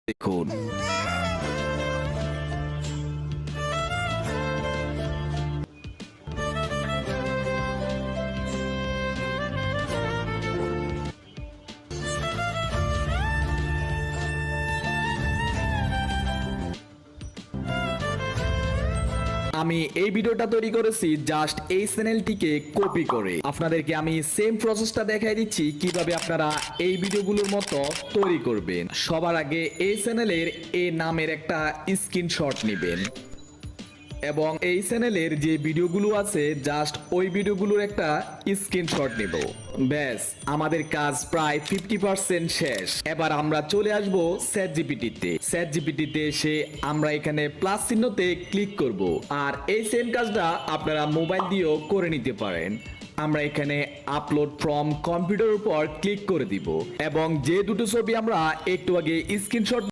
দেখুন। আমি এই ভিডিওটা তৈরি করেছি জাস্ট এই চ্যানেলটিকে কপি করে। আপনাদেরকে আমি সেম প্রসেসটা দেখাই দিচ্ছি কিভাবে আপনারা এই ভিডিওগুলোর মতো তৈরি করবেন। সবার আগে এই চ্যানেলের এ নামের একটা স্ক্রিনশট নেবেন এবং এই চ্যানেলের যে ভিডিওগুলো আছে জাস্ট ওই ভিডিওগুলোর একটা স্ক্রিনশট নেব। ব্যাস, আমাদের কাজ প্রায় 50% শেষ। এবার আমরা চলে আসব চ্যাট জিপিটিতে এসে আমরা এখানে প্লাস চিহ্নতে ক্লিক করব। আর এই সেম কাজটা আপনারা মোবাইল দিয়েও করে নিতে পারেন। আমরা এখানে আপলোড ফ্রম কম্পিউটার উপর ক্লিক করে দিব এবং যে দুটো ছবি আমরা একটু আগে স্ক্রিনশট